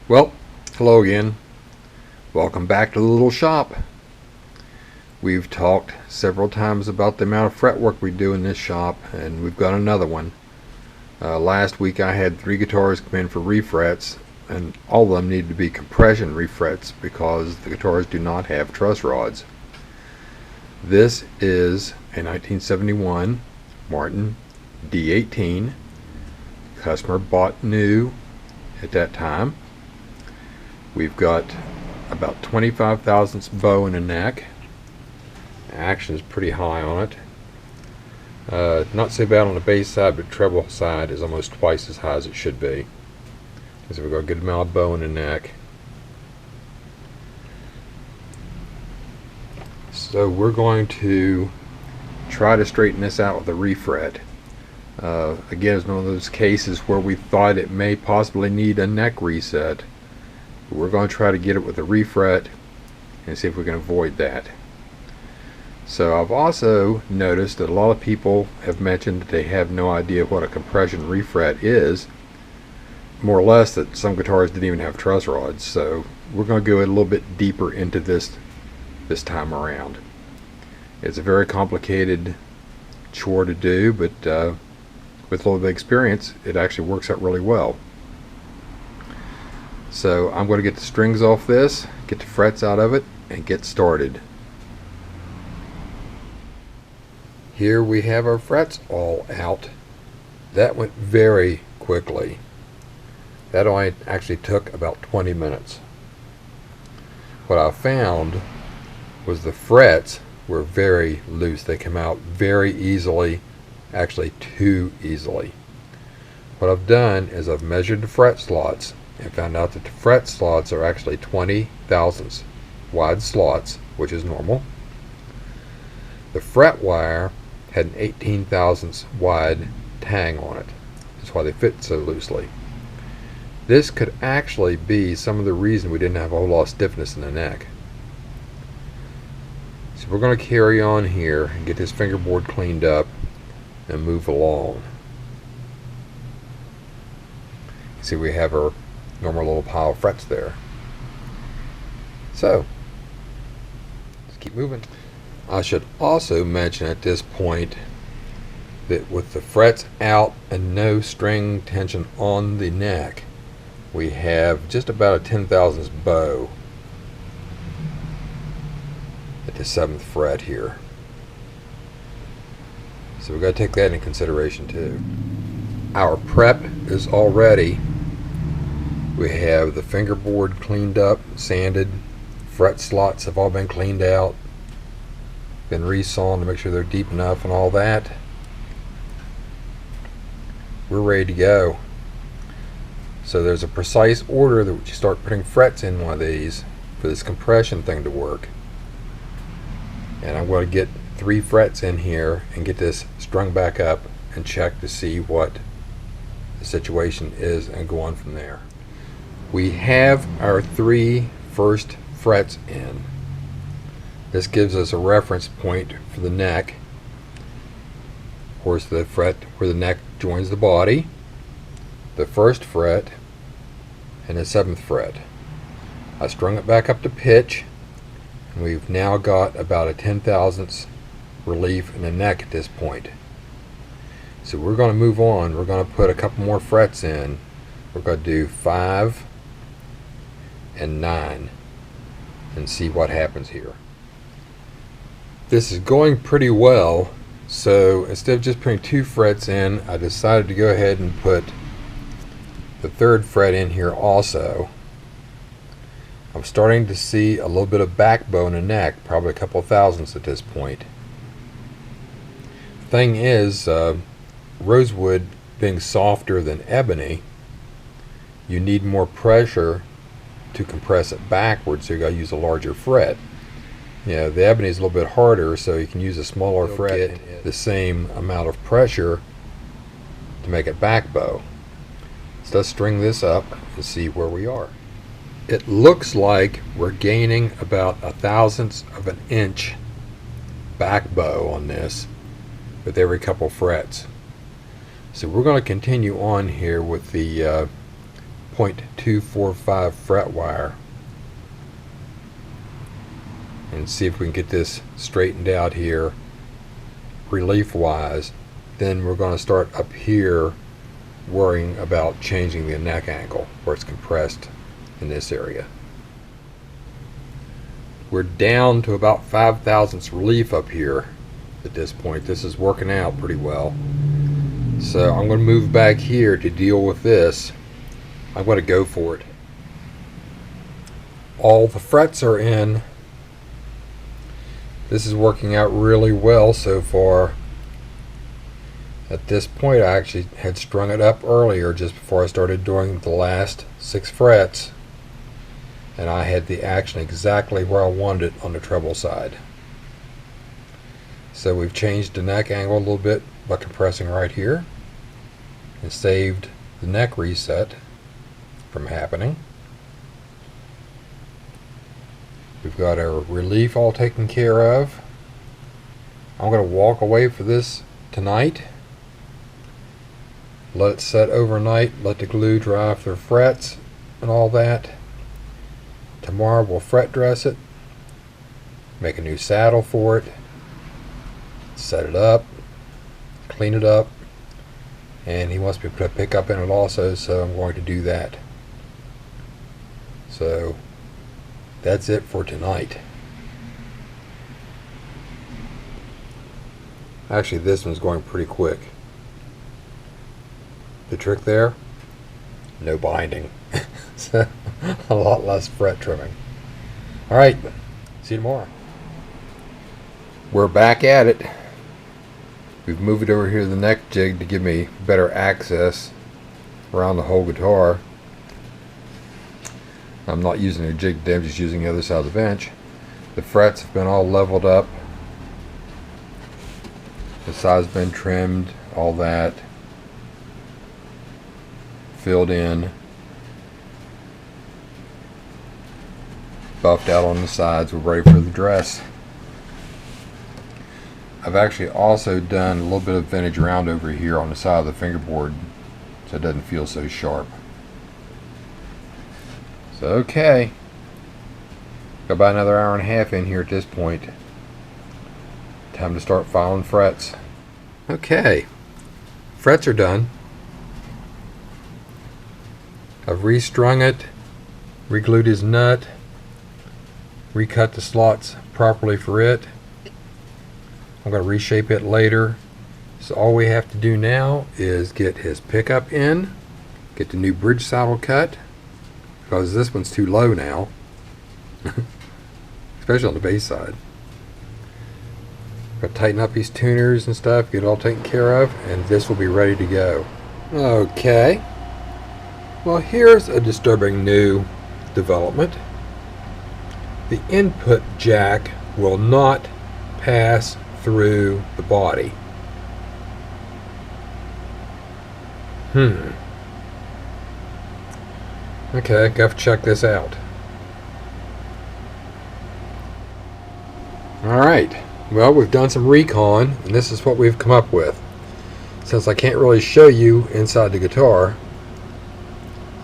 Well, hello again. Welcome back to the little shop. We've talked several times about the amount of fretwork we do in this shop, and we've got another one. Last week I had 3 guitars come in for refrets, and all of them need to be compression refrets because the guitars do not have truss rods. This is a 1971 Martin D18. Customer bought new at that time. We've got about 25 thousandths bow in the neck. Action is pretty high on it. Not so bad on the bass side, but treble side is almost twice as high as it should be. So we've got a good amount of bow in the neck. So we're going to try to straighten this out with a refret. Again, it's one of those cases where we thought it may possibly need a neck reset. We're going to try to get it with a refret and see if we can avoid that. So I've also noticed that a lot of people have mentioned that they have no idea what a compression refret is. More or less that some guitars didn't even have truss rods. So we're going to go a little bit deeper into this time around. It's a very complicated chore to do, but with a little bit of experience it actually works out really well. So I'm going to get the strings off this, get the frets out of it, and get started. Here we have our frets all out. That went very quickly. That only actually took about 20 minutes. What I found was the frets were very loose. They came out very easily, actually too easily. What I've done is I've measured the fret slots and found out that the fret slots are actually 20 thousandths wide slots, which is normal. The fret wire had an 18 thousandths wide tang on it. That's why they fit so loosely. This could actually be some of the reason we didn't have a whole lot of stiffness in the neck. So we're going to carry on here and get this fingerboard cleaned up and move along. See, we have our normal little pile of frets there. So let's keep moving. I should also mention at this point that with the frets out and no string tension on the neck, we have just about a 10 thousandths bow at the 7th fret here. So we've got to take that into consideration too. Our prep is all ready. We have the fingerboard cleaned up, sanded, fret slots have all been cleaned out, been resawn to make sure they're deep enough and all that. We're ready to go. So there's a precise order that you start putting frets in one of these for this compression thing to work. And I'm going to get 3 frets in here and get this strung back up and check to see what the situation is and go on from there. We have our 3 first frets in. This gives us a reference point for the neck. Of course, the fret where the neck joins the body, the 1st fret, and the 7th fret. I strung it back up to pitch, and we've now got about a 10 thousandths relief in the neck at this point. So we're going to move on. We're going to put a couple more frets in. We're going to do 5 and 9 and see what happens here. This is going pretty well, so instead of just putting 2 frets in, I decided to go ahead and put the 3rd fret in here also. I'm starting to see a little bit of back bow in the neck, probably a couple of thousandths at this point. Thing is, rosewood being softer than ebony, you need more pressure to compress it backwards, so you got to use a larger fret. You know, the ebony is a little bit harder, so you can use a smaller fret and get the same amount of pressure to make it back bow. So let's string this up and see where we are. It looks like we're gaining about 1/1000th of an inch back bow on this with every couple frets. So we're going to continue on here with the 0.245 fret wire and see if we can get this straightened out here relief wise. Then we're going to start up here worrying about changing the neck angle where it's compressed in this area. We're down to about 5 thousandths relief up here at this point. This is working out pretty well. So I'm going to move back here to deal with this. I'm going to go for it. All the frets are in. This is working out really well so far. At this point, I actually had strung it up earlier just before I started doing the last 6 frets. And I had the action exactly where I wanted it on the treble side. So we've changed the neck angle a little bit by compressing right here and saved the neck reset from happening. We've got our relief all taken care of. I'm going to walk away for this tonight. Let it set overnight, let the glue dry off their frets and all that. Tomorrow we'll fret dress it, make a new saddle for it, set it up, clean it up, and he wants me to put a pickup in it also, so I'm going to do that. So that's it for tonight. Actually, this one's going pretty quick. The trick there, no binding. So a lot less fret trimming. Alright, see you tomorrow. We're back at it. We've moved it over here to the neck jig to give me better access around the whole guitar. I'm not using a jig today, I'm just using the other side of the bench. The frets have been all leveled up. The side's been trimmed, all that. Filled in. Buffed out on the sides. We're ready for the dress. I've actually also done a little bit of vintage round over here on the side of the fingerboard so it doesn't feel so sharp. So okay, got about another hour and a half in here at this point. Time to start filing frets. Okay, frets are done. I've restrung it, re-glued his nut, recut the slots properly for it. I'm going to reshape it later. So all we have to do now is get his pickup in, get the new bridge saddle cut, because this one's too low now, especially on the bass side. Got to tighten up these tuners and stuff, get it all taken care of, and this will be ready to go. Okay, well, here's a disturbing new development. The input jack will not pass through the body. Okay, got to check this out. Alright, well, we've done some recon, and this is what we've come up with. Since I can't really show you inside the guitar,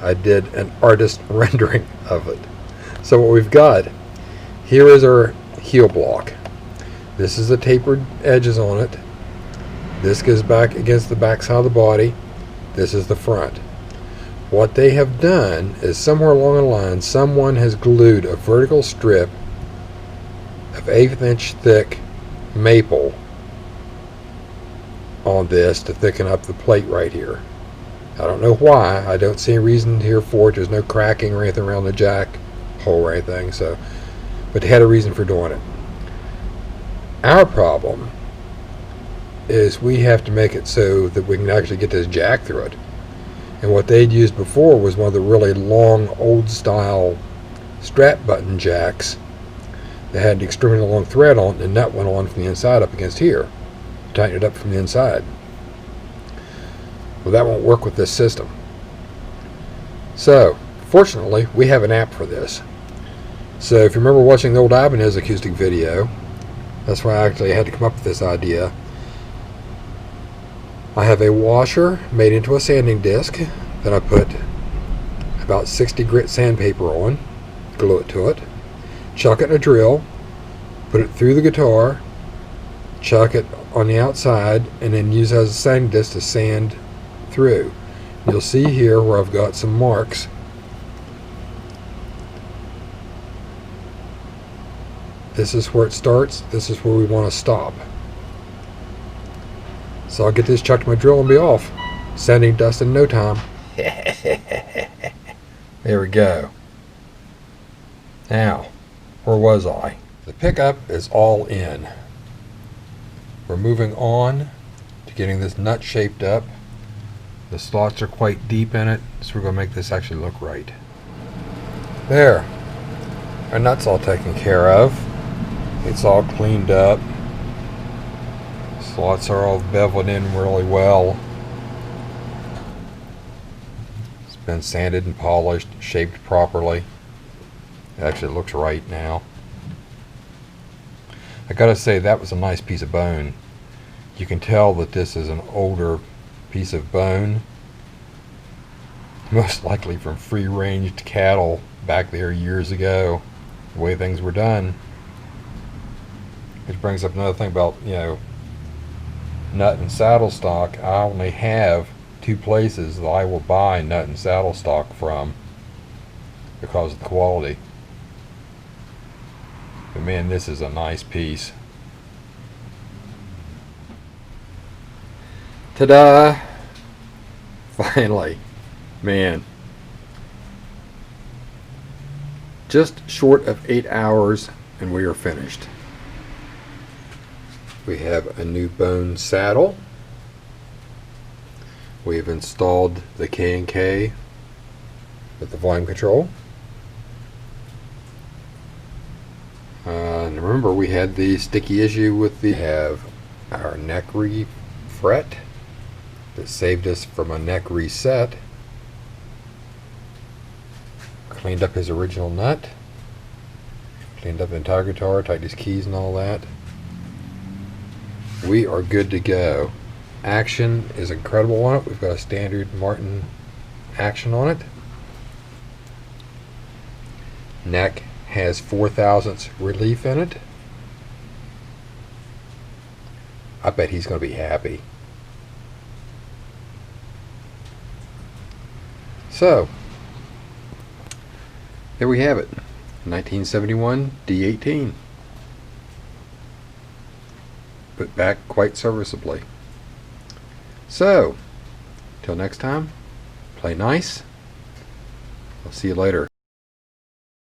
I did an artist rendering of it. So what we've got, here is our heel block. This is the tapered edges on it. This goes back against the back side of the body. This is the front. What they have done is somewhere along the line, someone has glued a vertical strip of 1/8 inch thick maple on this to thicken up the plate right here. I don't know why. I don't see a reason here for it. There's no cracking or anything around the jack hole or anything. So, but they had a reason for doing it. Our problem is we have to make it so that we can actually get this jack through it. And what they'd used before was one of the really long old style strap button jacks that had an extremely long thread on it, and that went on from the inside up against here. Tighten it up from the inside. Well, that won't work with this system. So, fortunately, we have an app for this. So if you remember watching the old Ibanez acoustic video, that's why I actually had to come up with this idea. I have a washer made into a sanding disc that I put about 60 grit sandpaper on, glue it to it, chuck it in a drill, put it through the guitar, chuck it on the outside, and then use it as a sanding disc to sand through. You'll see here where I've got some marks. This is where it starts, this is where we want to stop. So I'll get this chucked in my drill and be off. Sanding dust in no time. There we go. Now, where was I? The pickup is all in. We're moving on to getting this nut shaped up. The slots are quite deep in it, so we're going to make this actually look right. There. Our nut's all taken care of. It's all cleaned up. Slots are all beveled in really well. It's been sanded and polished, shaped properly. It actually looks right now. I gotta say, that was a nice piece of bone. You can tell that this is an older piece of bone, most likely from free-ranged cattle back there years ago, the way things were done. Which brings up another thing about, nut and saddle stock. I only have 2 places that I will buy nut and saddle stock from because of the quality. But man, this is a nice piece. Ta-da! Finally. Man. Just short of 8 hours and we are finished. We have a new bone saddle. We have installed the K&K with the volume control. And remember, we had the sticky issue with the... We have our neck refret that saved us from a neck reset. Cleaned up his original nut. Cleaned up the entire guitar, tightened his keys and all that. We are good to go. Action is incredible on it. We've got a standard Martin action on it. Neck has 4/1000 relief in it. I bet he's going to be happy. So, there we have it. 1971 D18. Put back quite serviceably. So, till next time, play nice. I'll see you later.